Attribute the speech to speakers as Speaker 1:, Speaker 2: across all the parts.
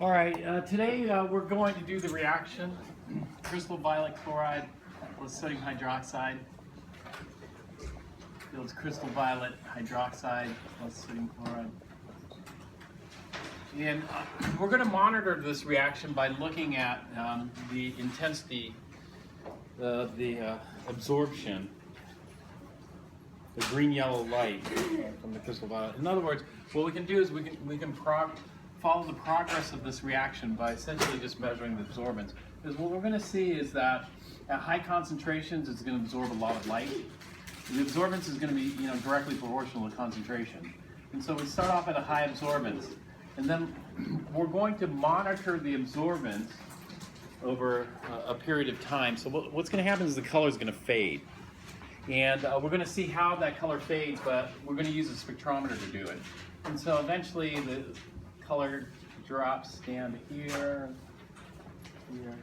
Speaker 1: All right, today we're going to do the reaction. Crystal violet chloride with sodium hydroxide yields crystal violet hydroxide plus sodium chloride. And we're going to monitor this reaction by looking at the intensity, the absorption, the green-yellow light from the crystal violet. In other words, what we can do is we can follow the progress of this reaction by essentially just measuring the absorbance. Because what we're going to see is that at high concentrations, it's going to absorb a lot of light. The absorbance is going to be, directly proportional to concentration. And so we start off at a high absorbance, and then we're going to monitor the absorbance over a period of time. So what's going to happen is the color is going to fade. And we're going to see how that color fades, but we're going to use a spectrometer to do it. And so eventually the color drops down to here, here.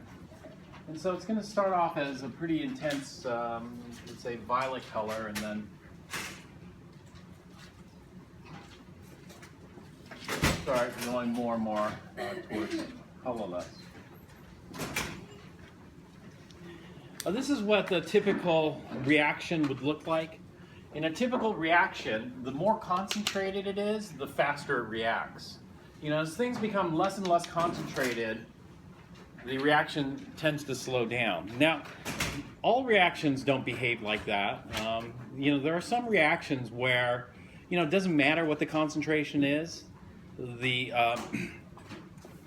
Speaker 1: And so it's going to start off as a pretty intense, let's say, violet color, and then start going more and more towards colorless. This is what the typical reaction would look like. In a typical reaction, the more concentrated it is, the faster it reacts. As things become less and less concentrated, the reaction tends to slow down. Now, all reactions don't behave like that. There are some reactions where, it doesn't matter what the concentration is. The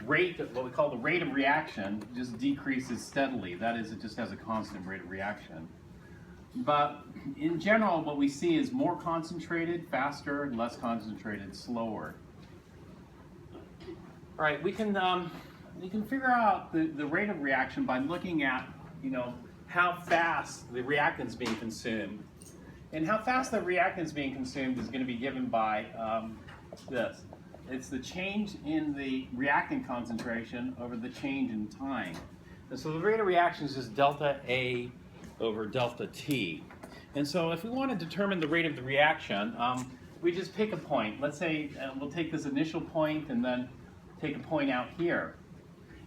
Speaker 1: rate, what we call the rate of reaction, just decreases steadily. That is, it just has a constant rate of reaction. But in general, what we see is more concentrated, faster, and less concentrated, slower. All right, we can figure out the rate of reaction by looking at, how fast the reactant is being consumed. And how fast the reactant is being consumed is going to be given by this. It's the change in the reactant concentration over the change in time. And so the rate of reaction is just delta A over delta T. And so if we want to determine the rate of the reaction, we just pick a point. Let's say we'll take this initial point and then take a point out here.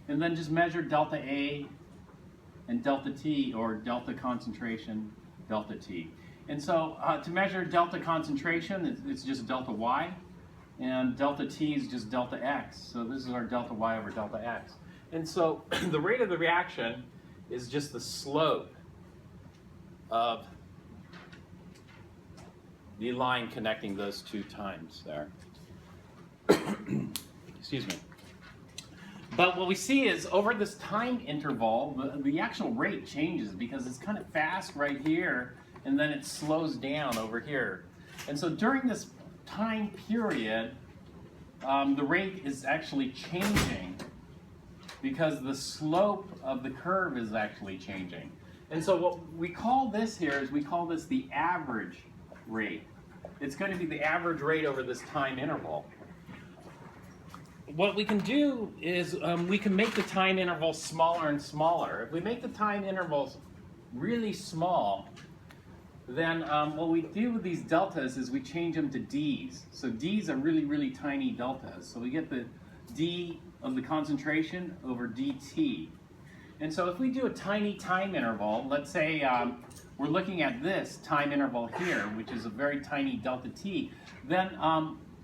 Speaker 1: And then just measure delta A and delta T, or delta concentration, delta T. And so to measure delta concentration, it's just delta Y. And delta T is just delta X. So this is our delta Y over delta X. And so the rate of the reaction is just the slope of the line connecting those two times there. Excuse me. But what we see is over this time interval, the actual rate changes because it's kind of fast right here, and then it slows down over here. And so during this time period, the rate is actually changing because the slope of the curve is actually changing. And so what we call this here is we call this the average rate. It's going to be the average rate over this time interval. What we can do is we can make the time interval smaller and smaller. If we make the time intervals really small, then what we do with these deltas is we change them to D's. So D's are really, really tiny deltas. So we get the D of the concentration over dt. And so if we do a tiny time interval, let's say we're looking at this time interval here, which is a very tiny delta t, then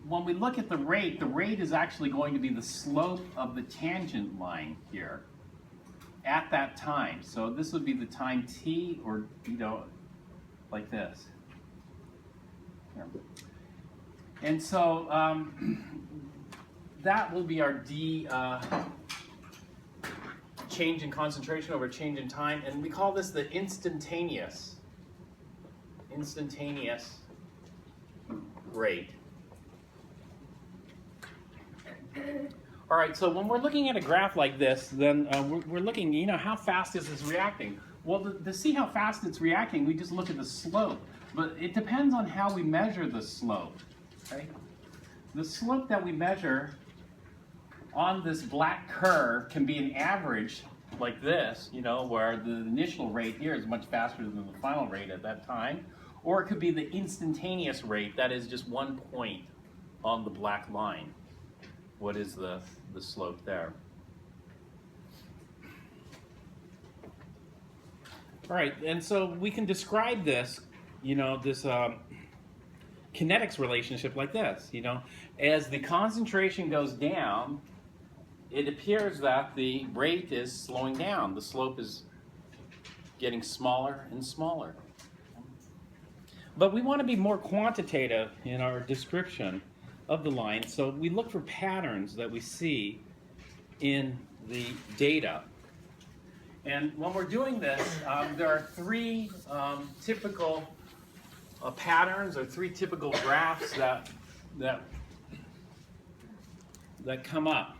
Speaker 1: when we look at the rate is actually going to be the slope of the tangent line here at that time. So this would be the time t, or like this. Here. And so that will be our d change in concentration over change in time, and we call this the instantaneous rate. All right, so when we're looking at a graph like this, then we're looking, how fast is this reacting? Well, to see how fast it's reacting, we just look at the slope. But it depends on how we measure the slope. Okay? The slope that we measure on this black curve can be an average like this, where the initial rate here is much faster than the final rate at that time. Or it could be the instantaneous rate, that is just one point on the black line. what is the slope there. All right, and so we can describe this, this kinetics relationship like this, as the concentration goes down, it appears that the rate is slowing down. The slope is getting smaller and smaller. But we want to be more quantitative in our description of the line, so we look for patterns that we see in the data. And when we're doing this, there are three typical patterns or three typical graphs that come up.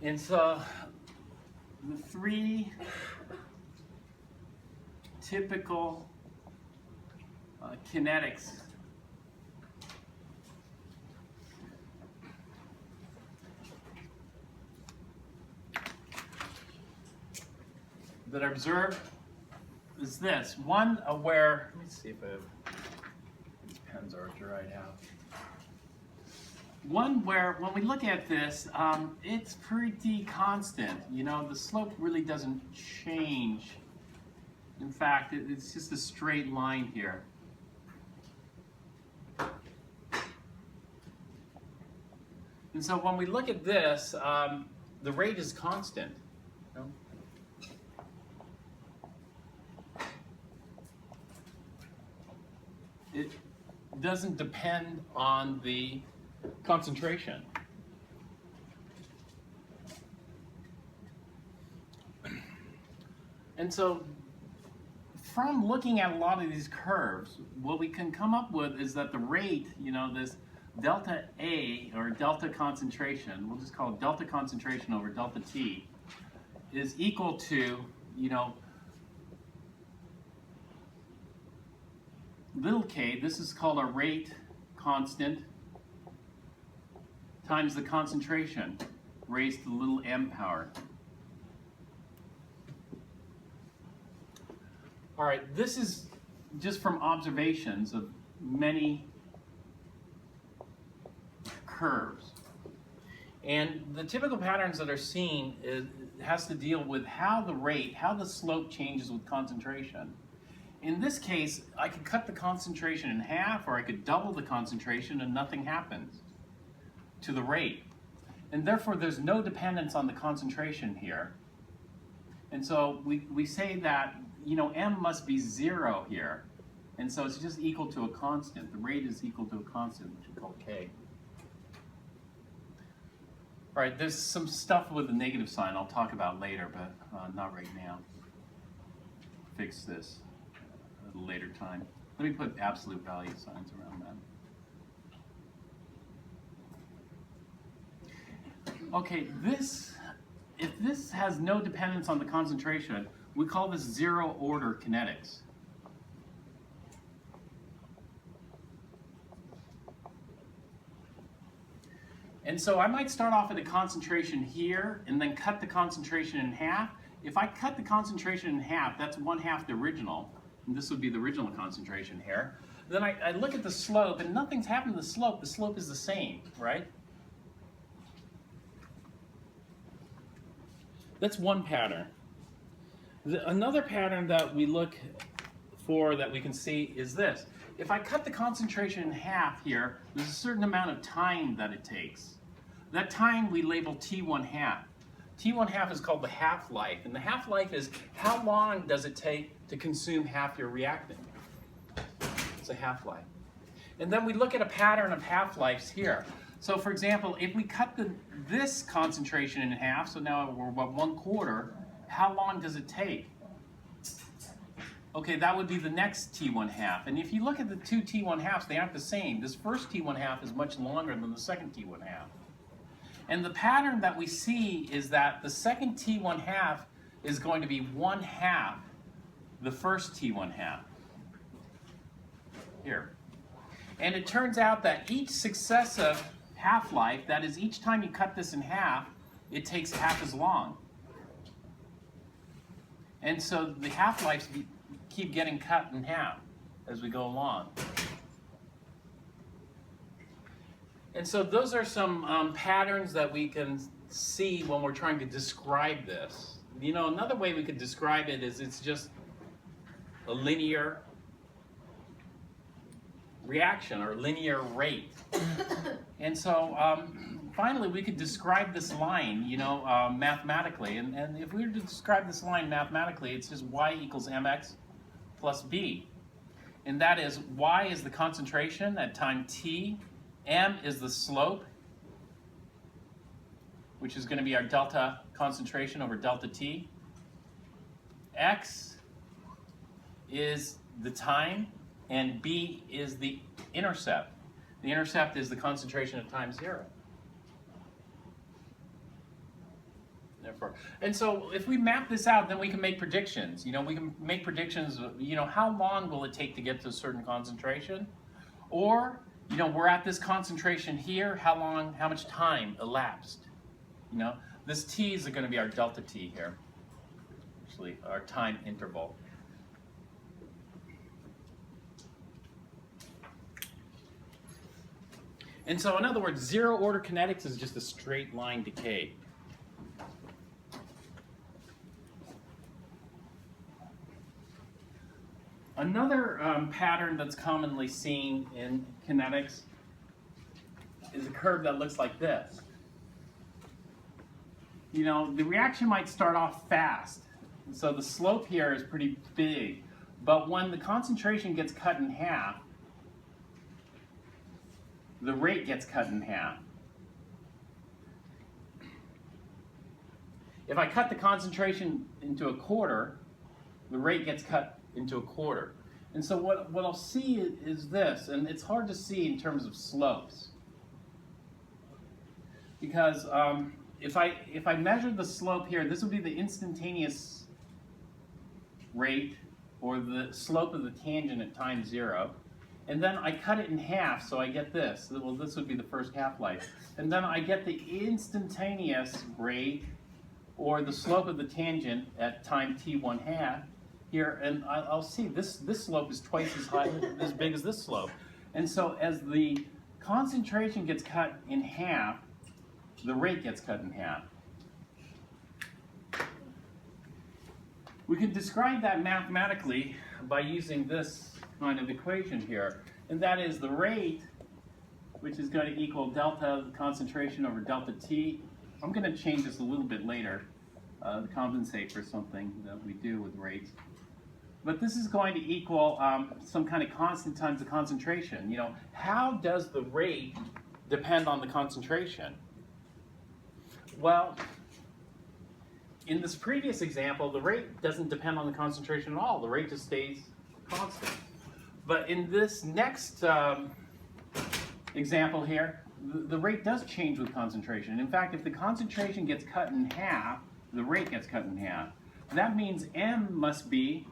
Speaker 1: And so the three typical kinetics that are observed is this. One where, let me see if these pens are dried out. One where, when we look at this, it's pretty constant. The slope really doesn't change. In fact, it's just a straight line here. And so when we look at this, the rate is constant. It doesn't depend on the concentration. And so from looking at a lot of these curves, what we can come up with is that the rate, this delta A, or delta concentration, we'll just call it delta concentration over delta T, is equal to, little k, this is called a rate constant, times the concentration, raised to the little m power. All right, this is just from observations of many curves. And the typical patterns that are seen has to deal with how the slope changes with concentration. In this case, I could cut the concentration in half, or I could double the concentration and nothing happens to the rate. And therefore, there's no dependence on the concentration here. And so we say that, m must be 0 here. And so it's just equal to a constant. The rate is equal to a constant, which we call k. All right, there's some stuff with a negative sign I'll talk about later, but not right now. Fix this at a later time. Let me put absolute value signs around that. Okay, if this has no dependence on the concentration, we call this zero order kinetics. And so I might start off at a concentration here and then cut the concentration in half. If I cut the concentration in half, that's 1/2 the original, and this would be the original concentration here. Then I look at the slope, and nothing's happened to the slope. The slope is the same, right? That's one pattern. Another pattern that we look for that we can see is this. If I cut the concentration in half here, there's a certain amount of time that it takes. That time we label T1/2. T1/2 is called the half-life, and the half-life is how long does it take to consume half your reactant. It's a half-life. And then we look at a pattern of half-lives here. So for example, if we cut this concentration in half, so now we're about 1/4, how long does it take? Okay, that would be the next T1/2. And if you look at the two T1/2s, they aren't the same. This first T1/2 is much longer than the second T1/2. And the pattern that we see is that the second T1/2 is going to be 1/2 the first T1/2. Here. And it turns out that each successive half-life, that is, each time you cut this in half, it takes half as long. And so the half-lives keep getting cut in half as we go along. And so those are some patterns that we can see when we're trying to describe this. You know, another way we could describe it is it's just a linear reaction or linear rate. And so finally we could describe this line, you know, mathematically. And if we were to describe this line mathematically, it's just y equals mx plus b. And that is, y is the concentration at time t, m is the slope, which is going to be our delta concentration over delta t. X is the time, and b is the intercept. The intercept is the concentration at time 0. Therefore, and so if we map this out, then we can make predictions. You know, we can make predictions, you know, how long will it take to get to a certain concentration? Or, you know, we're at this concentration here, how much time elapsed? You know, this t is going to be our delta t here, actually our time interval. And so in other words, zero order kinetics is just a straight line decay. Another pattern that's commonly seen in kinetics is a curve that looks like this. You know, the reaction might start off fast, so the slope here is pretty big, but when the concentration gets cut in half, the rate gets cut in half. If I cut the concentration into a quarter, the rate gets cut into a quarter. And so what I'll see is this, and it's hard to see in terms of slopes. Because if I measure the slope here, this would be the instantaneous rate, or the slope of the tangent at time 0. And then I cut it in half, so I get this. Well, this would be the first half-life. And then I get the instantaneous rate, or the slope of the tangent at time t1/2 here, and I'll see this slope is twice as high, as big as this slope. And so as the concentration gets cut in half, the rate gets cut in half. We can describe that mathematically by using this kind of equation here, and that is the rate, which is going to equal delta concentration over delta t. I'm going to change this a little bit later to compensate for something that we do with rates. But this is going to equal some kind of constant times the concentration. You know, how does the rate depend on the concentration? Well, in this previous example, the rate doesn't depend on the concentration at all. The rate just stays constant. But in this next example here, the rate does change with concentration. In fact, if the concentration gets cut in half, the rate gets cut in half. That means m must be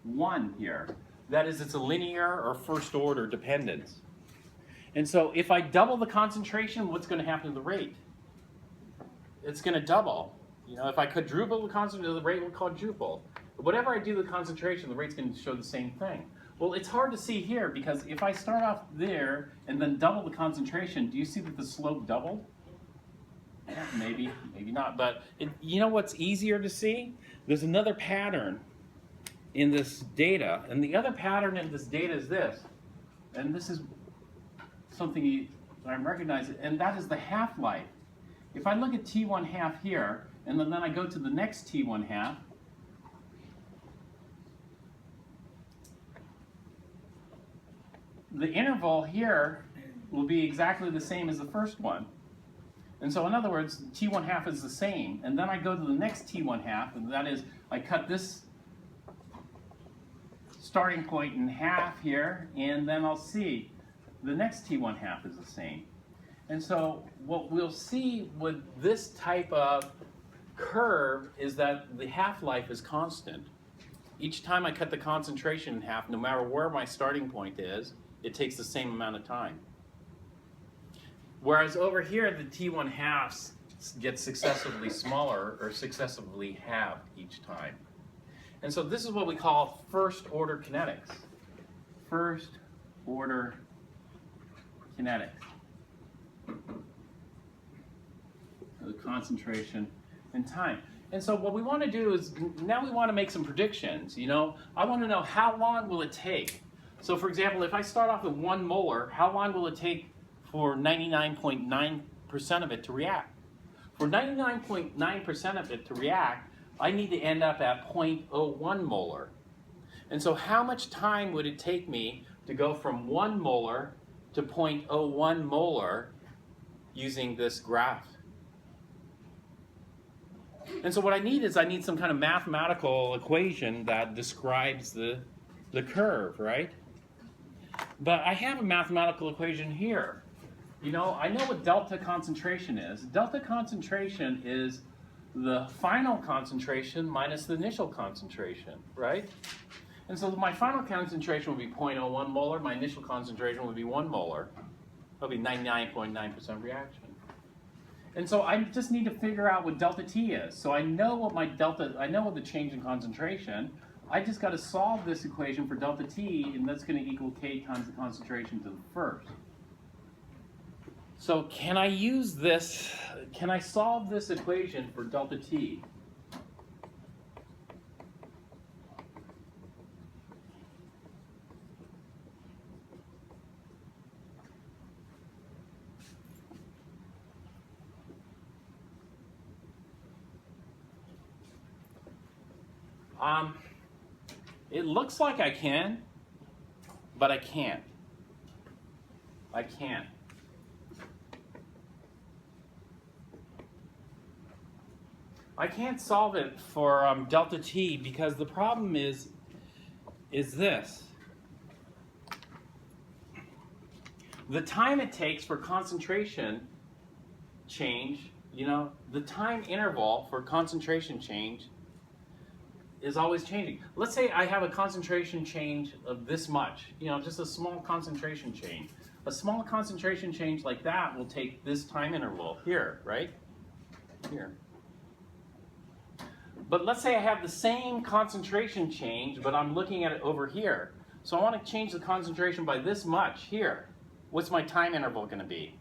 Speaker 1: 1 here. That is, it's a linear or first order dependence. And so if I double the concentration, what's going to happen to the rate? It's going to double. You know, if I quadruple the concentration, the rate will quadruple. But whatever I do to the concentration, the rate's going to show the same thing. Well, it's hard to see here because if I start off there and then double the concentration, do you see that the slope doubled? Yeah, maybe, maybe not. But you know what's easier to see? There's another pattern in this data, and the other pattern in this data is this, and this is something I'm recognizing, and that is the half-life. If I look at t1/2 here, and then I go to the next t1/2, the interval here will be exactly the same as the first one. And so in other words, t1/2 is the same, and then I go to the next t1/2, and that is, I cut this starting point in half here, and then I'll see the next t1/2 is the same. And so what we'll see with this type of curve is that the half-life is constant. Each time I cut the concentration in half, no matter where my starting point is, it takes the same amount of time. Whereas over here, the t1/2s get successively smaller or successively halved each time. And so this is what we call first order kinetics. First order kinetics. The concentration and time. And so what we want to do is, now we want to make some predictions. You know, I want to know how long will it take. So for example, if I start off with 1 molar, how long will it take for 99.9% of it to react? For 99.9% of it to react, I need to end up at 0.01 molar. And so how much time would it take me to go from 1 molar to 0.01 molar using this graph? And so what I need is I need some kind of mathematical equation that describes the curve, right? But I have a mathematical equation here. You know, I know what delta concentration is. Delta concentration is the final concentration minus the initial concentration, right? And so my final concentration would be 0.01 molar. My initial concentration would be 1 molar. That would be 99.9% reaction. And so I just need to figure out what delta T is. So I know what my delta, I know what the change in concentration. I just got to solve this equation for delta T, and that's going to equal K times the concentration to the first. So can I use this, can I solve this equation for delta T? It looks like I can, but I can't. I can't. I can't solve it for delta T because the problem is this. The time it takes for concentration change, you know, the time interval for concentration change is always changing. Let's say I have a concentration change of this much, you know, just a small concentration change. A small concentration change like that will take this time interval here, right? Here. But let's say I have the same concentration change, but I'm looking at it over here. So I want to change the concentration by this much here. What's my time interval going to be?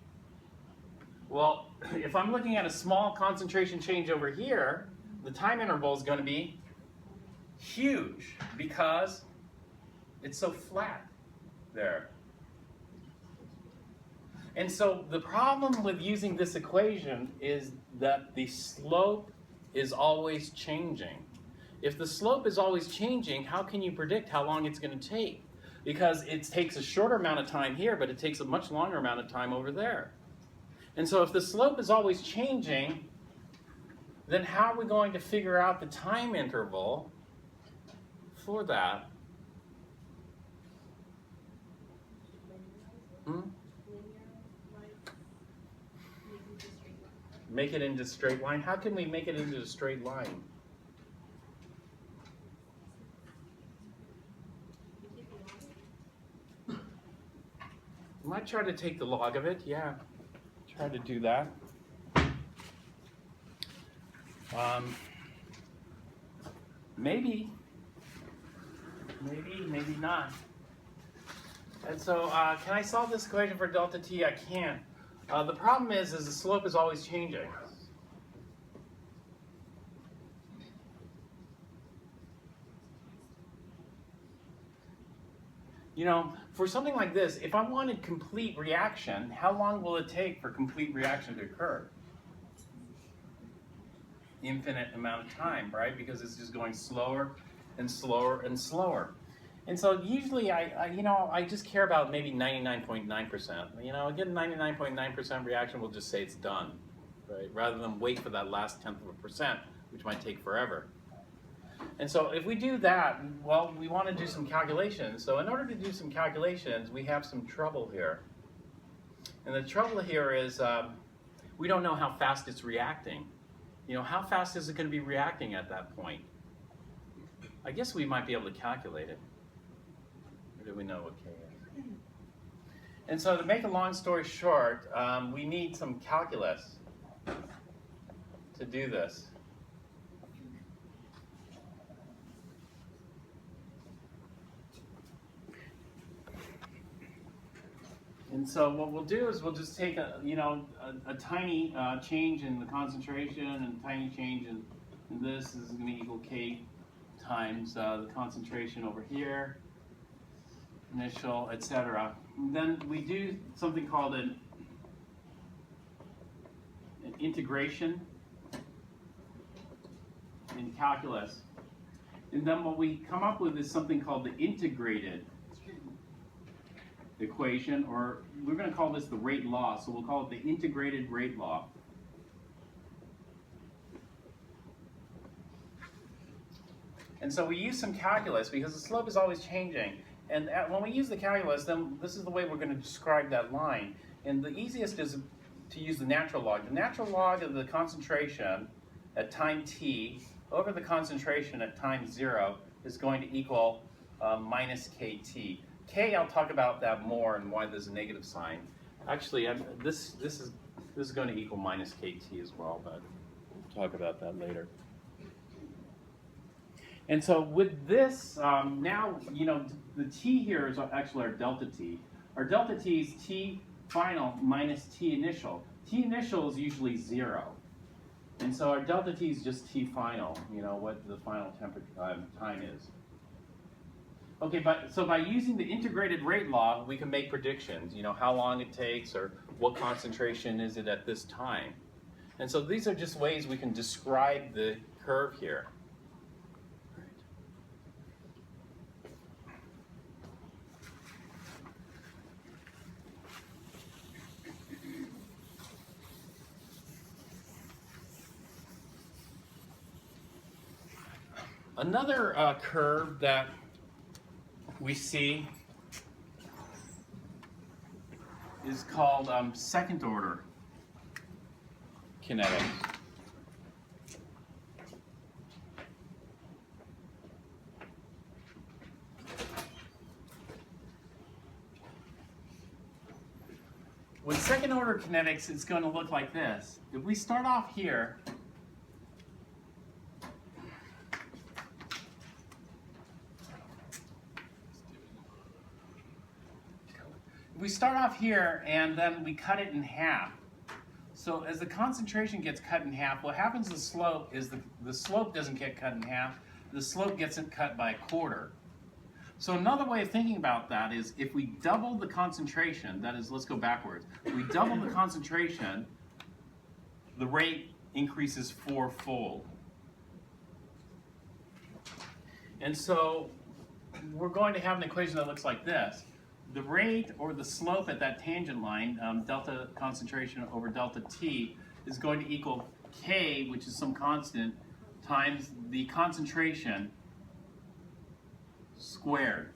Speaker 1: Well, if I'm looking at a small concentration change over here, the time interval is going to be huge because it's so flat there. And so the problem with using this equation is that the slope is always changing. If the slope is always changing, how can you predict how long it's going to take? Because it takes a shorter amount of time here, but it takes a much longer amount of time over there. And so if the slope is always changing, then how are we going to figure out the time interval for that? Make it into a straight line? How can we make it into a straight line? I might try to take the log of it, yeah. Try to do that. Maybe, maybe not. And so, can I solve this equation for delta T? I can't. The problem is the slope is always changing. You know, for something like this, if I wanted complete reaction, how long will it take for complete reaction to occur? Infinite amount of time, right? Because it's just going slower and slower and slower. And so usually I just care about maybe 99.9%. You know, get a 99.9% reaction, we'll just say it's done, right? Rather than wait for that last 0.1%, which might take forever. And so if we do that, well, we want to do some calculations. So in order to do some calculations, we have some trouble here. And the trouble here is we don't know how fast it's reacting. You know, how fast is it going to be reacting at that point? I guess we might be able to calculate it. Or do we know what K is? And so to make a long story short, we need some calculus to do this. And so what we'll do is we'll just take a tiny change in the concentration and a tiny change in this is going to equal K times the concentration over here, initial, etc. Then we do something called an integration in calculus. And then what we come up with is something called the integrated equation, or we're going to call this the rate law, so we'll call it the integrated rate law. And so we use some calculus because the slope is always changing. And when we use the calculus, then this is the way we're going to describe that line. And the easiest is to use the natural log. The natural log of the concentration at time t over the concentration at time 0 is going to equal minus kt. K, I'll talk about that more and why there's a negative sign. Actually, this is going to equal minus kt as well, but we'll talk about that later. And so with this, now, the t here is actually our delta t. Our delta t is t final minus t initial. T initial is usually 0. And so our delta t is just t final, what the final temperature time is. Okay, so by using the integrated rate law, we can make predictions, how long it takes or what concentration is it at this time. And so these are just ways we can describe the curve here. Another curve that we see is called second order kinetics. With second order kinetics, it's going to look like this. If we start off here, and then we cut it in half. So as the concentration gets cut in half, what happens to the slope is the slope doesn't get cut in half, the slope gets cut by a quarter. So another way of thinking about that is if we double the concentration, that is, let's go backwards, we double the concentration, the rate increases fourfold. And so we're going to have an equation that looks like this. The rate or the slope at that tangent line, delta concentration over delta t, is going to equal k, which is some constant, times the concentration squared.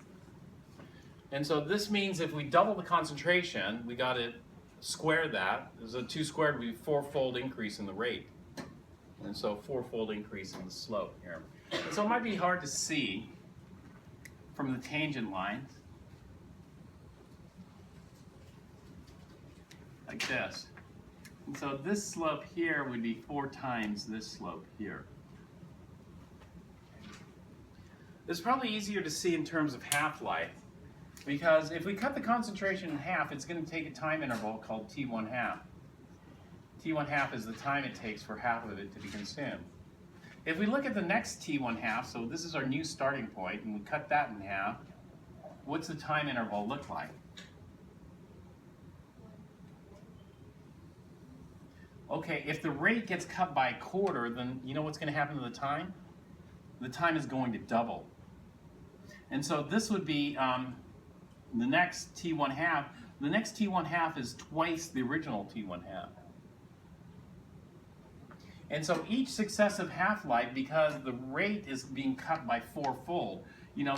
Speaker 1: And so this means if we double the concentration, we got to square that. So 2 squared would be fourfold increase in the rate. And so fourfold increase in the slope here. And so it might be hard to see from the tangent lines. Like this. And so this slope here would be 4 times this slope here. It's probably easier to see in terms of half-life, because if we cut the concentration in half, it's going to take a time interval called T1 half. T1 half is the time it takes for half of it to be consumed. If we look at the next T1 half, so this is our new starting point, and we cut that in half, what's the time interval look like? Okay, if the rate gets cut by a quarter, then you know what's going to happen to the time? The time is going to double. And so this would be the next T1 half. The next T1 half is twice the original T1 half. And so each successive half-life, because the rate is being cut by fourfold,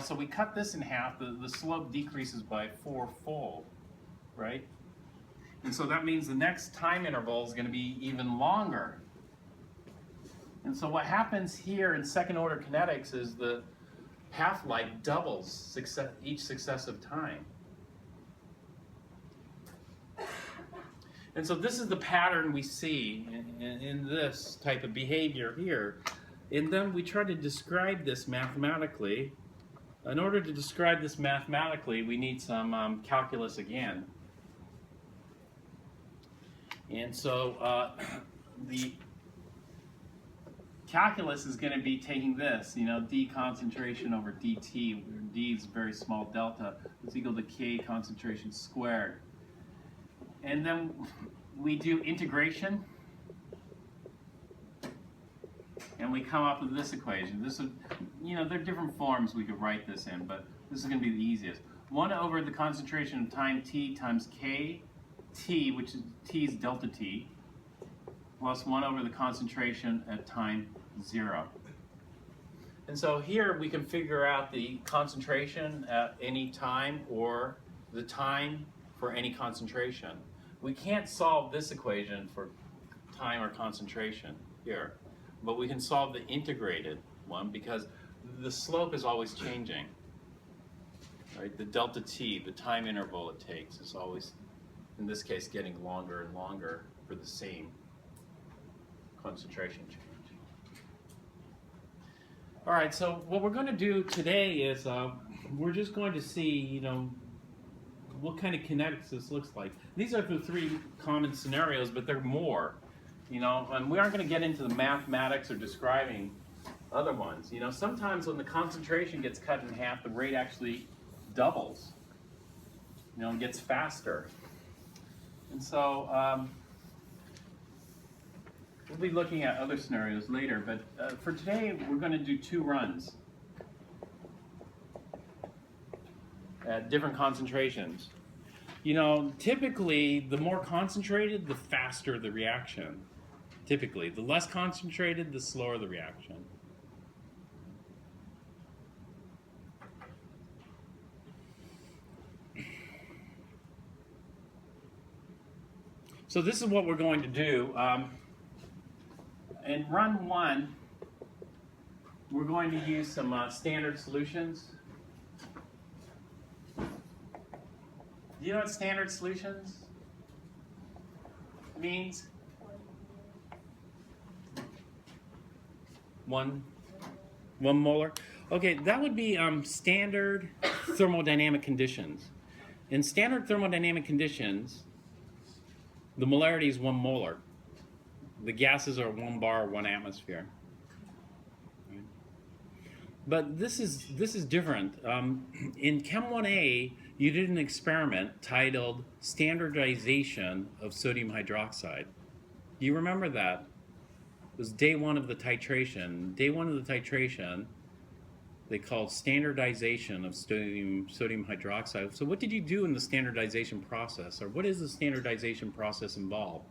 Speaker 1: so we cut this in half, the slope decreases by fourfold, right? And so that means the next time interval is going to be even longer. And so what happens here in second order kinetics is the half-life doubles each successive time. And so this is the pattern we see in this type of behavior here. And then we try to describe this mathematically. In order to describe this mathematically, we need some calculus again. And so the calculus is going to be taking this, d concentration over dt, where d is a very small delta, is equal to k concentration squared. And then we do integration, and we come up with this equation. This is, there are different forms we could write this in, but this is going to be the easiest. 1 over the concentration of time t times k t, which is t is delta t, plus 1 over the concentration at time 0. And so here we can figure out the concentration at any time or the time for any concentration. We can't solve this equation for time or concentration here, but we can solve the integrated one because the slope is always changing. Right? The delta t, the time interval it takes, is always, in this case, getting longer and longer for the same concentration change. All right, so what we're going to do today is we're just going to see, what kind of kinetics this looks like. These are the 3 common scenarios, but there are more, and we aren't going to get into the mathematics or describing other ones. Sometimes when the concentration gets cut in half, the rate actually doubles, and gets faster. And so we'll be looking at other scenarios later, but for today we're going to do 2 runs at different concentrations. Typically the more concentrated, the faster the reaction. Typically, the less concentrated, the slower the reaction. So this is what we're going to do. In run 1, we're going to use some standard solutions. Do you know what standard solutions means? One molar. Okay, that would be standard thermodynamic conditions. In standard thermodynamic conditions, the molarity is 1 molar. The gases are 1 bar, 1 atmosphere. But this is different. In Chem 1A, you did an experiment titled Standardization of Sodium Hydroxide. Do you remember that? It was day 1 of the titration. Day 1 of the titration, they called standardization of sodium hydroxide. So what did you do in the standardization process? Or what does the standardization process involve?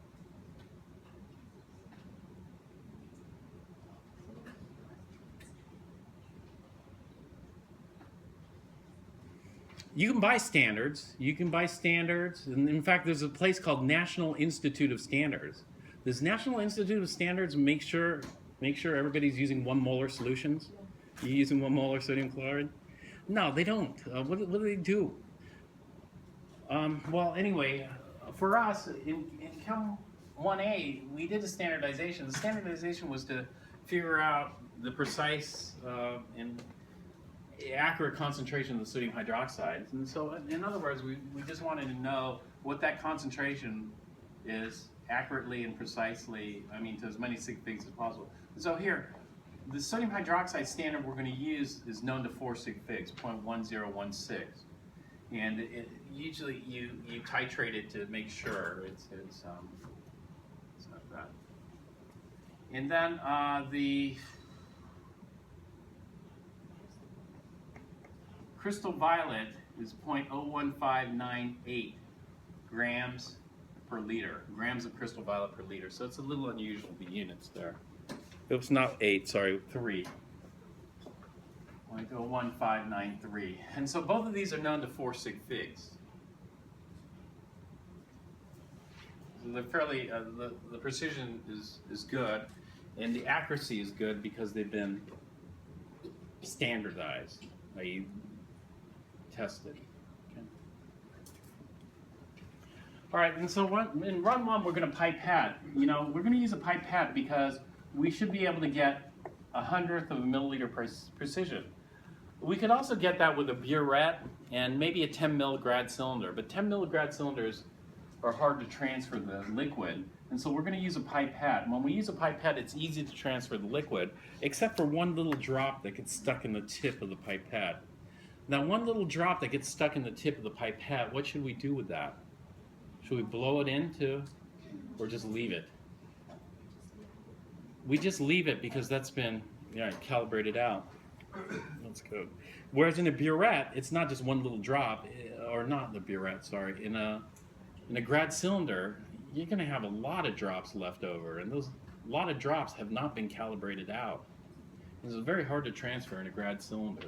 Speaker 1: You can buy standards. And in fact, there's a place called National Institute of Standards. Does National Institute of Standards make sure everybody's using 1 molar solutions? You using 1 molar sodium chloride? No, they don't. What do they do? Well, anyway, for us in Chem 1A, we did a standardization. The standardization was to figure out the precise and accurate concentration of the sodium hydroxide. And so, in other words, we just wanted to know what that concentration is accurately and precisely, to as many sig figs as possible. So here, the sodium hydroxide standard we're going to use is known to 4 sig figs, 0.1016. And usually you titrate it to make sure it's not that. And then the crystal violet is 0.01598 grams per liter, grams of crystal violet per liter. So it's a little unusual, the units there. Oops, not 8, sorry, 3. 0.01593. And so both of these are known to 4 sig figs. So they're fairly, the precision is good, and the accuracy is good because they've been standardized, i.e. tested. Okay. All right, and so in run 1, we're going to pipette. We're going to use a pipette because we should be able to get 1/100th of a milliliter precision. We could also get that with a burette and maybe a 10 milligrad cylinder, but 10 milligrad cylinders are hard to transfer the liquid. And so we're going to use a pipette. When we use a pipette, it's easy to transfer the liquid, except for one little drop that gets stuck in the tip of the pipette. Now, one little drop that gets stuck in the tip of the pipette, what should we do with that? Should we blow it into, or just leave it? We just leave it because that's been calibrated out. That's good. Whereas in a burette, it's not just one little drop, or not the burette, sorry. In a grad cylinder, you're going to have a lot of drops left over, and those lot of drops have not been calibrated out. This is very hard to transfer in a grad cylinder.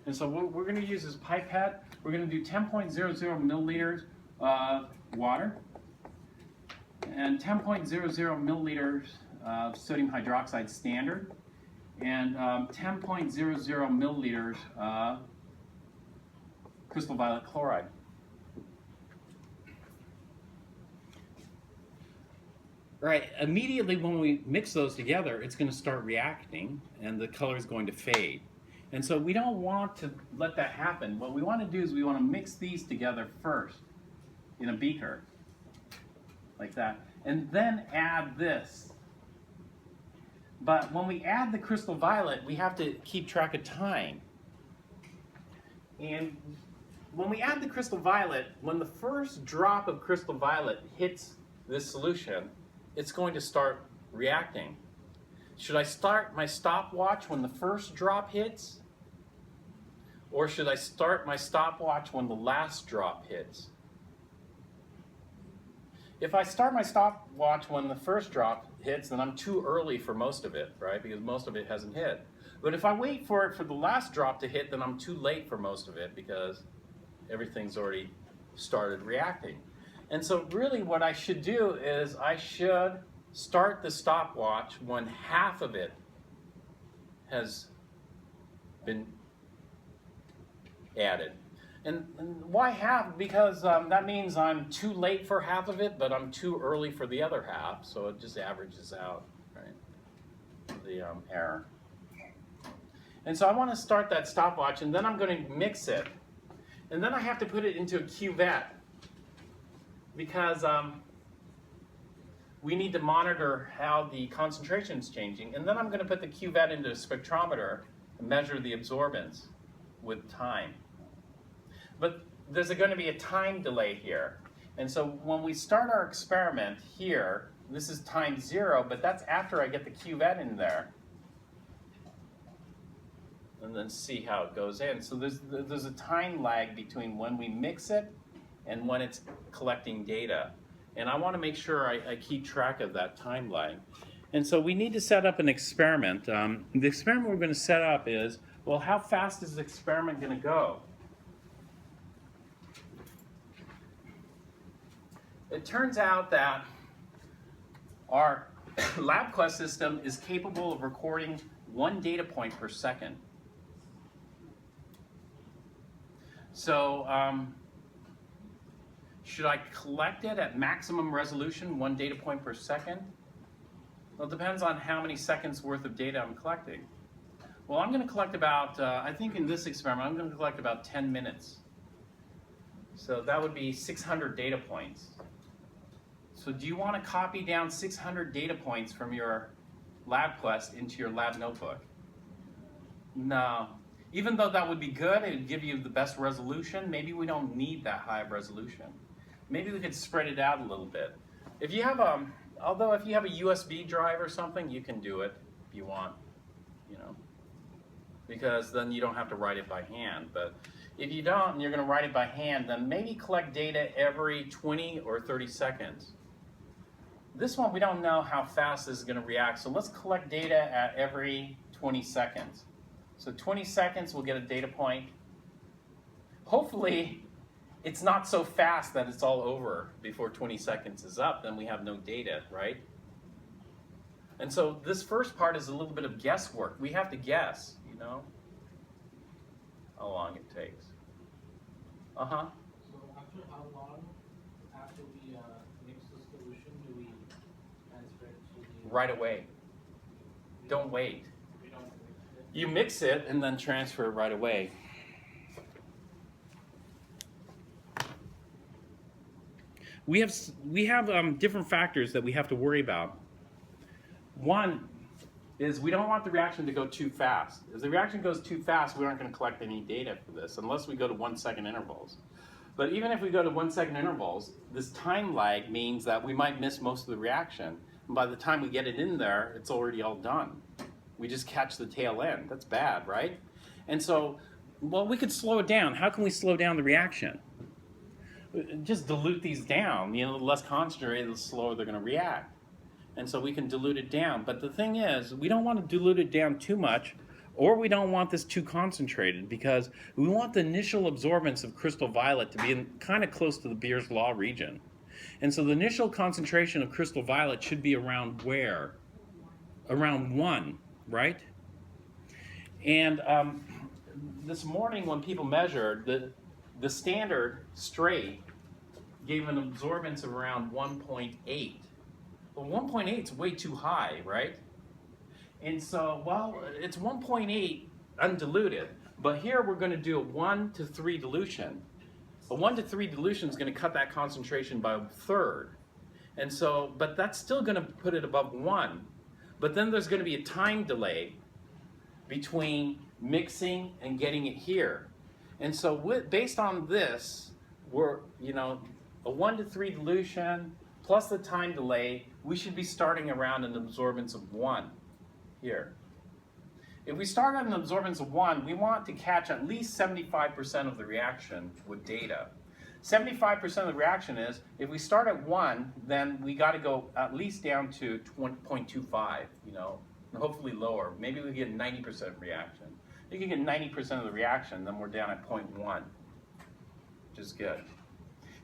Speaker 1: And so what we're going to use is pipette. We're going to do 10.00 milliliters of water and 10.00 milliliters of sodium hydroxide standard, and 10.00 milliliters of crystal violet chloride. Right, immediately when we mix those together, it's going to start reacting and the color is going to fade. And so we don't want to let that happen. What we want to do is we want to mix these together first in a beaker, like that, and then add this. But when we add the crystal violet, we have to keep track of time. And when we add the crystal violet, when the first drop of crystal violet hits this solution, it's going to start reacting. Should I start my stopwatch when the first drop hits? Or should I start my stopwatch when the last drop hits? If I start my stopwatch when the first drop hits, then I'm too early for most of it, right? Because most of it hasn't hit. But if I wait for it for the last drop to hit, then I'm too late for most of it because everything's already started reacting. And so really what I should do is I should start the stopwatch when half of it has been added. And why half? Because that means I'm too late for half of it, but I'm too early for the other half, so it just averages out, right? The error. And so I want to start that stopwatch, and then I'm going to mix it. And then I have to put it into a cuvette, because we need to monitor how the concentration is changing. And then I'm going to put the cuvette into a spectrometer and measure the absorbance with time. But there's going to be a time delay here. And so when we start our experiment here, this is time 0, but that's after I get the cuvette in there. And then see how it goes in. So there's a time lag between when we mix it and when it's collecting data. And I want to make sure I keep track of that time lag. And so we need to set up an experiment. The experiment we're going to set up is, well, how fast is the experiment going to go? It turns out that our LabQuest system is capable of recording 1 data point per second. So should I collect it at maximum resolution, 1 data point per second? Well, it depends on how many seconds worth of data I'm collecting. Well, I'm going to collect about, I think in this experiment, I'm going to collect about 10 minutes. So that would be 600 data points. So do you want to copy down 600 data points from your LabQuest into your lab notebook? No. Even though that would be good, it would give you the best resolution, maybe we don't need that high of resolution. Maybe we could spread it out a little bit. If you have although if you have a USB drive or something, you can do it if you want, you know, because then you don't have to write it by hand. But if you don't and you're going to write it by hand, then maybe collect data every 20 or 30 seconds. This one, we don't know how fast this is going to react, so let's collect data at every 20 seconds. So 20 seconds, we'll get a data point. Hopefully, it's not so fast that it's all over before 20 seconds is up, then we have no data, right? And so this first part is a little bit of guesswork. We have to guess, you know, how long it takes. Uh-huh.
Speaker 2: So after how long after we mix the solution do we transfer it to the...
Speaker 1: Right away. Don't wait.
Speaker 2: We don't mix it.
Speaker 1: You mix it and then transfer it right away. we have different factors that we have to worry about. One is we don't want the reaction to go too fast. If the reaction goes too fast, we aren't going to collect any data for this unless we go to 1 second intervals. But even if we go to 1 second intervals, this time lag means that we might miss most of the reaction. And by the time we get it in there, it's already all done. We just catch the tail end. That's bad, right? And so, well, we could slow it down. How can we slow down the reaction? Just dilute these down. You know, the less concentrated, the slower they're going to react. And so we can dilute it down. But the thing is, we don't want to dilute it down too much, or we don't want this too concentrated, because we want the initial absorbance of crystal violet to be kind of close to the Beer's law region. And so the initial concentration of crystal violet should be around where? Around 1, right? And this morning when people measured, the standard straight gave an absorbance of around 1.8. Well, 1.8 is way too high, right? And so, well, it's 1.8 undiluted, but here we're going to do a 1 to 3 dilution. A 1 to 3 dilution is going to cut that concentration by 1/3. And so, but that's still going to put it above 1. But then there's going to be a time delay between mixing and getting it here. And so based on this, we're, you know, a 1 to 3 dilution plus the time delay, we should be starting around an absorbance of 1 here. If we start at an absorbance of 1, we want to catch at least 75% of the reaction with data. 75% of the reaction is, if we start at 1, then we got to go at least down to 0.25, you know, and hopefully lower. Maybe we get 90% reaction. If you can get 90% of the reaction, then we're down at 0.1, which is good.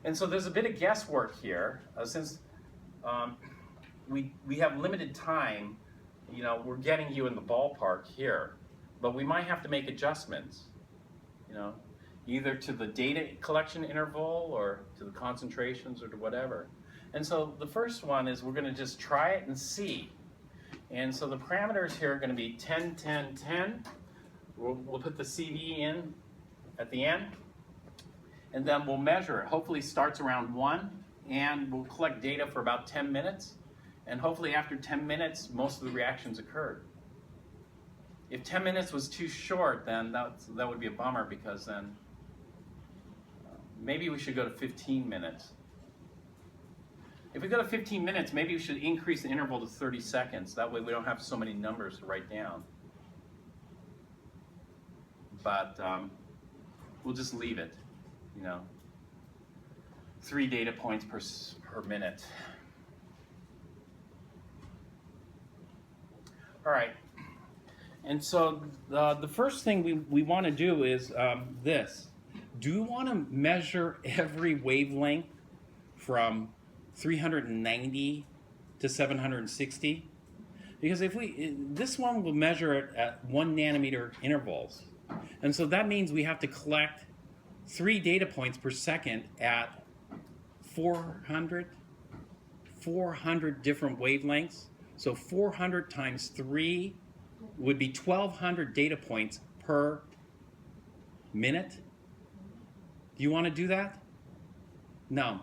Speaker 1: And so there's a bit of guesswork here, since we have limited time. You know, we're getting you in the ballpark here, but we might have to make adjustments, you know, either to the data collection interval or to the concentrations or to whatever. And so the first one is we're going to just try it and see. And so the parameters here are going to be 10, 10, 10. We'll put the CV in at the end, and then we'll measure it. Hopefully it starts around 1, and we'll collect data for about 10 minutes. And hopefully after 10 minutes, most of the reactions occurred. If 10 minutes was too short, then that would be a bummer, because then maybe we should go to 15 minutes. If we go to 15 minutes, maybe we should increase the interval to 30 seconds. That way we don't have so many numbers to write down. But we'll just leave it, you know, 3 data points per minute. All right, and so the first thing we want to do is this. Do we want to measure every wavelength from 390 to 760? Because if this one will measure it at 1 nanometer intervals. And so that means we have to collect 3 data points per second at 400 different wavelengths. So 400 times 3 would be 1,200 data points per minute. Do you want to do that? No.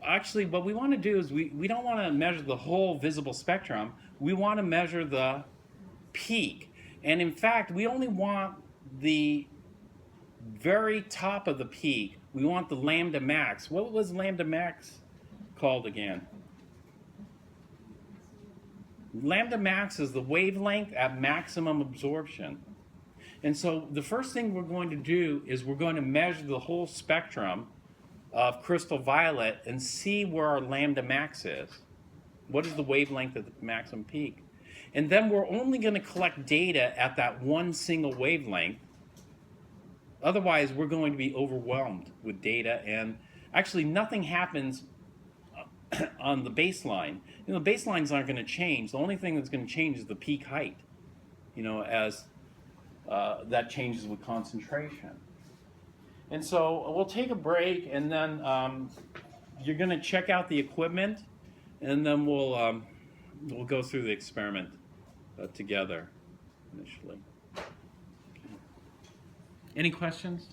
Speaker 1: Actually, what we want to do is we don't want to measure the whole visible spectrum. We want to measure the peak. And in fact, we only want the very top of the peak. We want the lambda max. What was lambda max called again? Lambda max is the wavelength at maximum absorption. And so the first thing we're going to do is we're going to measure the whole spectrum of crystal violet and see where our lambda max is. What is the wavelength at the maximum peak? And then we're only going to collect data at that one single wavelength. Otherwise, we're going to be overwhelmed with data, and actually nothing happens on the baseline. You know, the baselines aren't going to change. The only thing that's going to change is the peak height, you know, as that changes with concentration. And so we'll take a break, and then you're going to check out the equipment, and then we'll go through the experiment together initially. Okay. Any questions?